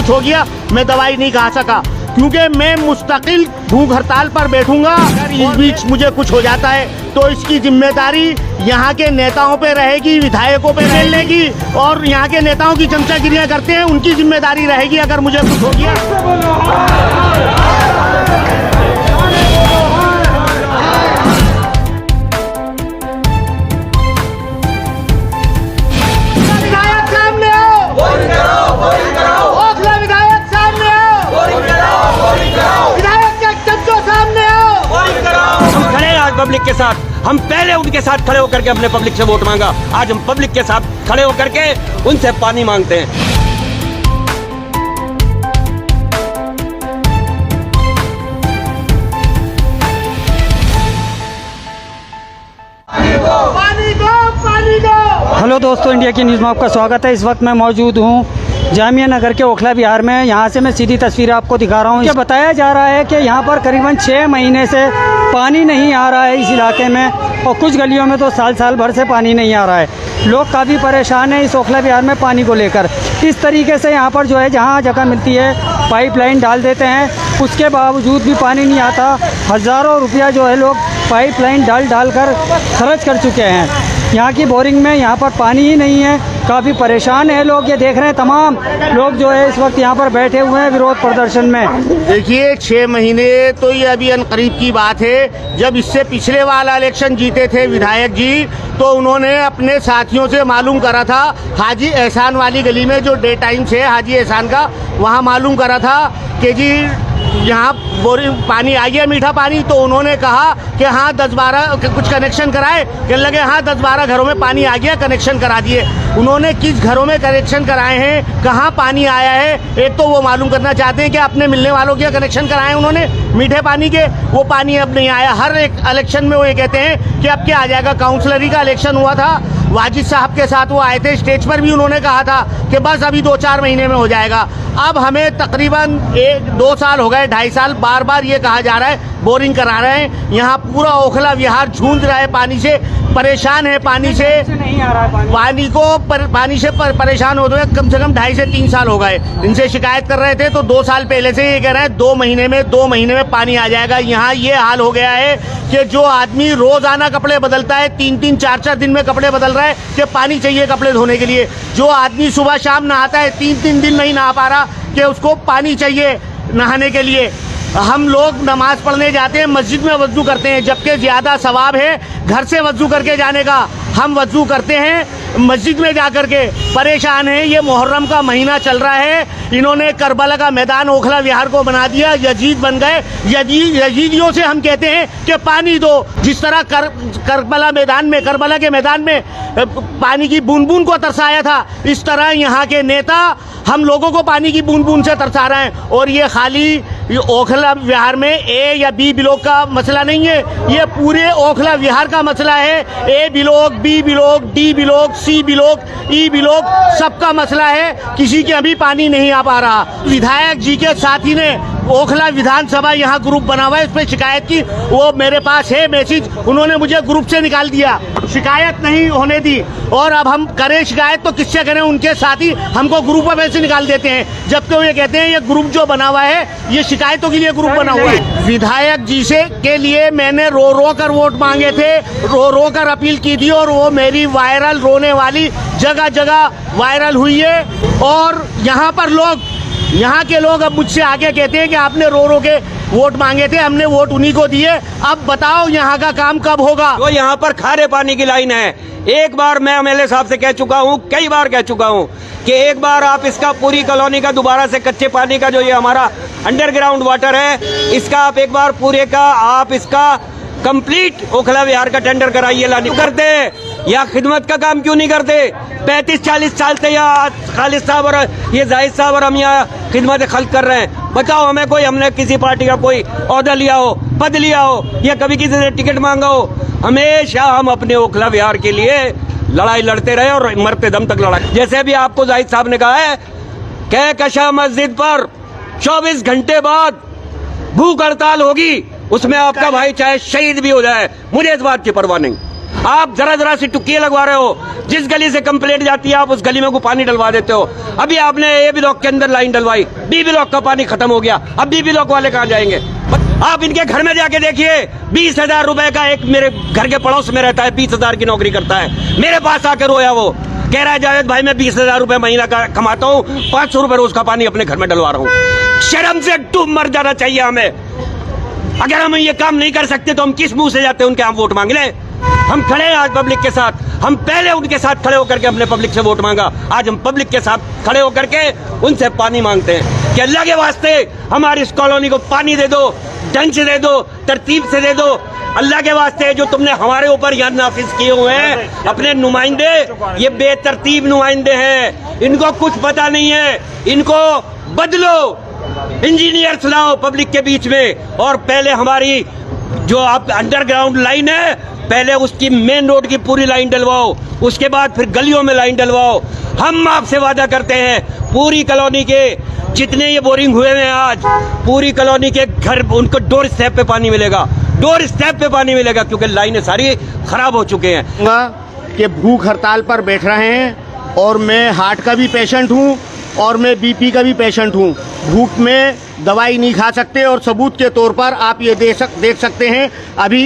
कुछ हो गया मैं दवाई नहीं खा सका, क्योंकि मैं मुस्तकिल भूख हड़ताल पर बैठूंगा। अगर इस बीच मुझे कुछ हो जाता है तो इसकी जिम्मेदारी यहाँ के नेताओं पे रहेगी, विधायकों पे रहेगी, और यहाँ के नेताओं की चमचागिरियाँ करते हैं उनकी जिम्मेदारी रहेगी अगर मुझे कुछ हो गया। पब्लिक के साथ हम पहले उनके साथ खड़े होकर के अपने पब्लिक से वोट मांगा, आज हम पब्लिक के साथ खड़े होकर के उनसे पानी मांगते हैं। हेलो दोस्तों, इंडिया की न्यूज़ में आपका स्वागत है। इस वक्त मैं मौजूद हूँ जामिया नगर के ओखला विहार में। यहाँ से मैं सीधी तस्वीर आपको दिखा रहा हूँ। ये बताया जा रहा है कि यहाँ पर करीबन 6 महीने से पानी नहीं आ रहा है इस इलाके में, और कुछ गलियों में तो साल भर से पानी नहीं आ रहा है। लोग काफ़ी परेशान हैं इस ओखला विहार में पानी को लेकर। इस तरीके से यहाँ पर जो है जहाँ जगह मिलती है पाइपलाइन डाल देते हैं, उसके बावजूद भी पानी नहीं आता। हज़ारों रुपया जो है लोग पाइपलाइन डाल कर खर्च कर चुके हैं। यहाँ की बोरिंग में यहाँ पर पानी ही नहीं है, काफ़ी परेशान है लोग। ये देख रहे हैं तमाम लोग जो है इस वक्त यहाँ पर बैठे हुए हैं विरोध प्रदर्शन में। देखिए 6 महीने तो ये अभी अनकरीब की बात है। जब इससे पिछले वाला इलेक्शन जीते थे विधायक जी, तो उन्होंने अपने साथियों से मालूम करा था, हाजी एहसान वाली गली में जो डे टाइम से हाजी एहसान का, वहाँ मालूम करा था कि जी यहाँ बोरिंग पानी आ गया, मीठा पानी। तो उन्होंने कहा कि हाँ 10-12 कुछ कनेक्शन कराए, कहने लगे हाँ 10-12 घरों में पानी आ गया, कनेक्शन करा दिए। उन्होंने किस घरों में कनेक्शन कराए हैं, कहाँ पानी आया है, एक तो वो मालूम करना चाहते हैं कि अपने मिलने वालों के कनेक्शन कराए उन्होंने मीठे पानी के, वो पानी अब नहीं आया। हर एक इलेक्शन में वो ये कहते हैं कि अब क्या आ जाएगा। काउंसलरी का इलेक्शन हुआ था, वाजिद साहब के साथ वो आए थे, स्टेज पर भी उन्होंने कहा था कि बस अभी 2-4 महीने में हो जाएगा। अब हमें तकरीबन 1-2 साल हो गए, 2.5 साल, बार ये कहा जा रहा है बोरिंग करा रहे हैं। यहाँ पूरा ओखला विहार झूंझ रहा है पानी से, परेशान है पानी से, नहीं आ रहा है पानी से परेशान होते हुए कम से कम 2.5 से 3 साल हो गए। इनसे शिकायत कर रहे थे तो 2 साल पहले से ये कह रहे हैं 2 महीने में पानी आ जाएगा। यहाँ ये हाल हो गया है कि जो आदमी रोजाना कपड़े बदलता है, 3-3, 4-4 दिन में कपड़े बदल रहा है कि पानी चाहिए कपड़े धोने के लिए। जो आदमी सुबह शाम नहाता है, 3-3 दिन नहीं नहा पा रहा कि उसको पानी चाहिए नहाने के लिए। हम लोग नमाज पढ़ने जाते हैं, मस्जिद में वज़ू करते हैं, जबकि ज़्यादा सवाब है घर से वज़ू करके जाने का। हम वज़ू करते हैं मस्जिद में जा कर के, परेशान हैं। ये मुहर्रम का महीना चल रहा है, इन्होंने करबला का मैदान ओखला विहार को बना दिया, यजीद बन गए। यजीदियों से हम कहते हैं कि पानी दो। जिस तरह करबला के मैदान में पानी की बूंद बूंद को तरसाया था, इस तरह यहाँ के नेता हम लोगों को पानी की बूंद बूंद से तरसा रहे हैं। और ये खाली ओखला विहार में ए या बी ब्लॉक का मसला नहीं है, ये पूरे ओखला विहार का मसला है। A block, B block, D block, C block, E block, सबका मसला है। किसी के अभी पानी नहीं आ पा रहा। विधायक जी के साथी ने ओखला विधानसभा यहाँ ग्रुप बना हुआ है, इस पर शिकायत की, वो मेरे पास है मैसेज, उन्होंने मुझे ग्रुप से निकाल दिया, शिकायत नहीं होने दी। और अब हम करें शिकायत तो किससे करें, उनके साथी हमको ग्रुप में से निकाल देते हैं, जबकि वो ये कहते हैं ये ग्रुप जो बना हुआ है ये शिकायतों के लिए ग्रुप बना हुआ है। विधायक जी से के लिए मैंने रो कर वोट मांगे थे, रो कर अपील की थी, और वो मेरी वायरल रोने वाली जगह जगह वायरल हुई है। और यहाँ के लोग अब मुझसे आगे कहते हैं कि आपने रो के वोट मांगे थे, हमने वोट उन्हीं को दिए, अब बताओ यहाँ का काम कब होगा। तो यहाँ पर खारे पानी की लाइन है। एक बार मैं एमएलए साहब से कह चुका हूँ, कई बार कह चुका हूँ कि एक बार आप इसका पूरी कॉलोनी का दोबारा से कच्चे पानी का जो ये हमारा अंडरग्राउंड वाटर है, इसका आप एक बार पूरे का आप इसका कंप्लीट ओखला विहार का टेंडर कराइए। लानी करते या खिदमत का काम क्यों नहीं करते? 35-40 साल से यहाँ खालिद साहब और ये जाहिद साहब और हम यहाँ खिदमत खल्क कर रहे हैं। बताओ हमें, कोई हमने किसी पार्टी का कोई ओहदा लिया हो, पद लिया हो, या कभी किसी ने टिकट मांगा हो? हमेशा हम अपने ओखला विहार के लिए लड़ाई लड़ते रहे और मरते दम तक लड़ाई। जैसे भी आपको जाहिद साहब ने कहा है कि कशा मस्जिद पर 24 घंटे बाद भूख हड़ताल होगी, उसमें आपका भाई चाहे शहीद भी हो जाए, मुझे इस बात की परवाह नहीं। आप जरा जरा सी टुक्की लगवा रहे हो। जिस गली से कंप्लेंट जाती है आप उस गली में को पानी डलवा देते हो। अभी आपने ए ब्लॉक के अंदर लाइन डलवाई, बी ब्लॉक का पानी खत्म हो गया, अब बी ब्लॉक वाले कहाँ जाएंगे? आप इनके घर में जाके देखिए, 20,000 रुपए का एक मेरे घर के पड़ोस में रहता है, 20,000 की नौकरी करता है, मेरे पास आकर रोया। वो कह रहा है जावेद भाई मैं 20,000 रुपए महीना का कमाता हूँ, 500 रुपए रोज का पानी अपने घर में डलवा रहा हूँ। शर्म से डूब मर जाना चाहिए हमें। अगर हम ये काम नहीं कर सकते तो हम किस मुंह से जाते हैं उनके हम वोट मांग लें? हम खड़े हैं आज पब्लिक के साथ। हम पहले उनके साथ खड़े होकर के अपने पब्लिक से वोट मांगा, आज हम पब्लिक के साथ खड़े होकर के उनसे पानी मांगते हैं कि अल्लाह के वास्ते हमारी इस कॉलोनी को पानी दे दो, ढंग से दे दो, तरतीब से दे दो। अल्लाह के वास्ते जो तुमने हमारे ऊपर यहाँ नाफिज किए हुए हैं अपने नुमाइंदे, ये बेतरतीब नुमाइंदे हैं, इनको कुछ पता नहीं है, इनको बदलो। इंजीनियर लाओ पब्लिक के बीच में, और पहले हमारी जो आप अंडरग्राउंड लाइन है पहले उसकी मेन रोड की पूरी लाइन डलवाओ, उसके बाद फिर गलियों में लाइन डलवाओ। हम आपसे वादा करते हैं पूरी कॉलोनी के जितने ये बोरिंग हुए हैं आज, पूरी कॉलोनी के घर उनको डोर स्टेप पे पानी मिलेगा, डोर स्टेप पे पानी मिलेगा, क्योंकि लाइनें सारी खराब हो चुके हैं। कि भूख हड़ताल पर बैठ रहे हैं और मैं हार्ट का भी पेशेंट हूँ और मैं बीपी का भी पेशेंट हूँ। भूख में दवाई नहीं खा सकते और सबूत के तौर पर आप ये देख सकते हैं। अभी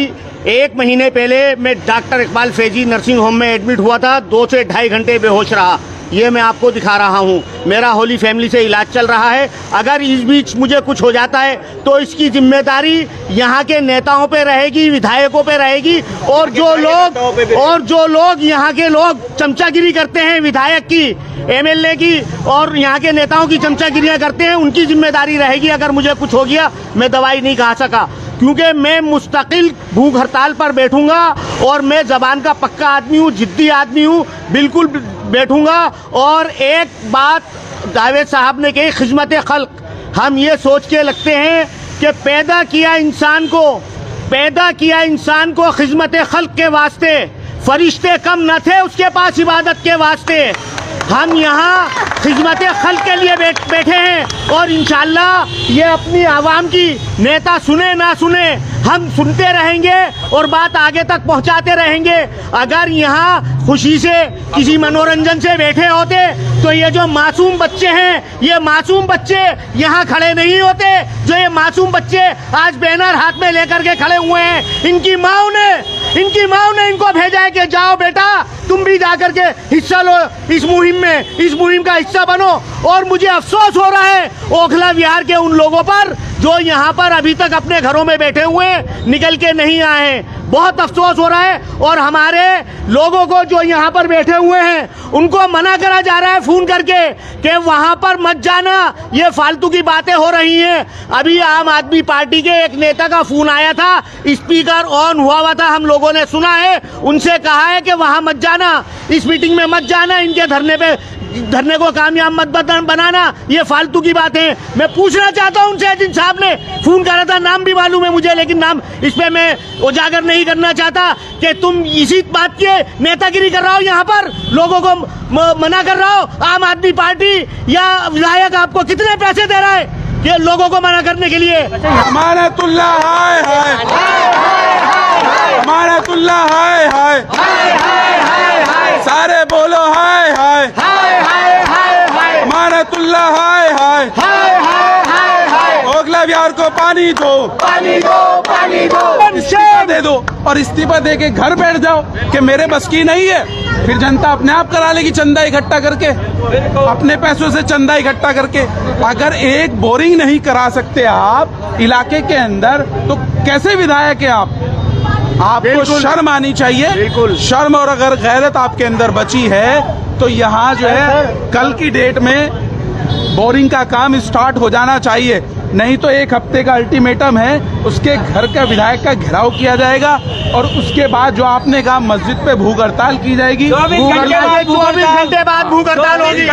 1 महीने पहले मैं doctor Iqbal Faizi nursing home में एडमिट हुआ था, 2 से 2.5 घंटे बेहोश रहा। ये मैं आपको दिखा रहा हूँ। मेरा होली फैमिली से इलाज चल रहा है। अगर इस बीच मुझे कुछ हो जाता है तो इसकी जिम्मेदारी यहाँ के नेताओं पे रहेगी, विधायकों पे रहेगी, और जो लोग यहाँ के लोग चमचागिरी करते हैं विधायक की, एमएलए की और यहाँ के नेताओं की चमचागिरियाँ करते हैं, उनकी जिम्मेदारी रहेगी। अगर मुझे कुछ हो गया, मैं दवाई नहीं खा सका, क्योंकि मैं मुस्तकिल भूख हड़ताल पर बैठूंगा और मैं ज़बान का पक्का आदमी हूँ, जिद्दी आदमी हूँ, बिल्कुल बैठूंगा। और एक बात जावेद साहब ने कही, खिदमत खल्क। हम ये सोच के लगते हैं कि पैदा किया इंसान को खिदमत खल्क के वास्ते, फरिश्ते कम न थे उसके पास इबादत के वास्ते। हम यहाँ खिदमत खल्क के लिए बैठे हैं और इंशाअल्लाह ये अपनी आवाम की नेता सुने ना सुने, हम सुनते रहेंगे और बात आगे तक पहुँचाते रहेंगे। अगर यहाँ खुशी से किसी मनोरंजन से बैठे होते तो ये जो मासूम बच्चे हैं, ये मासूम बच्चे यहाँ खड़े नहीं होते। जो ये मासूम बच्चे आज बैनर हाथ में लेकर के खड़े हुए हैं, इनकी माओ ने इनको भेजा है कि जाओ बेटा तुम भी जाकर के हिस्सा लो इस मुहिम का हिस्सा बनो। और मुझे अफसोस हो रहा है ओखला विहार के उन लोगों पर जो यहाँ पर अभी तक अपने घरों में बैठे हुए निकल के नहीं आए हैं। बहुत अफसोस हो रहा है। और हमारे लोगों को जो यहाँ पर बैठे हुए हैं उनको मना करा जा रहा है फ़ोन करके कि वहाँ पर मत जाना, ये फालतू की बातें हो रही हैं। अभी आम आदमी पार्टी के एक नेता का फ़ोन आया था, स्पीकर ऑन हुआ था, हम लोगों ने सुना है, उनसे कहा है कि वहाँ मत जाना, इस मीटिंग में मत जाना, इनके धरने को कामयाब मत बनाना, ये फालतू की बात है। मैं पूछना चाहता हूं उनसे, जिन साहब ने फोन करा था, नाम भी मालूम है मुझे लेकिन नाम इस पे मैं उजागर नहीं करना चाहता, कि तुम इसी बात के नेतागिरी कर रहा हो, यहाँ पर लोगों को मना कर रहा हो। आम आदमी पार्टी या विधायक आपको कितने पैसे दे रहा है ये लोगों को मना करने के लिए? अमानतुल्लाह हाय हाय, अमानतुल्लाह हाय हाय, सारे बोलो हाय हाय, अमानतुल्लाह हाय हाय, ओखला विहार को पानी दो, इस्तीफा दे दो और इस्तीफा दे के घर बैठ जाओ कि मेरे बस की नहीं है। फिर जनता अपने आप करा लेगी चंदा इकट्ठा करके, अपने पैसों से चंदा इकट्ठा करके। अगर एक बोरिंग नहीं करा सकते आप इलाके के अंदर तो कैसे विधायक है आप? आपको शर्म आनी चाहिए, बिल्कुल शर्म। और अगर गैरत आपके अंदर बची है तो यहाँ जो है कल की डेट में बोरिंग का काम स्टार्ट हो जाना चाहिए, नहीं तो 1 हफ्ते का अल्टीमेटम है, उसके घर का विधायक का घेराव किया जाएगा और उसके बाद जो आपने कहा मस्जिद पे भूख हड़ताल की जाएगी। 24 घंटे बाद भूख हड़ताल होगी।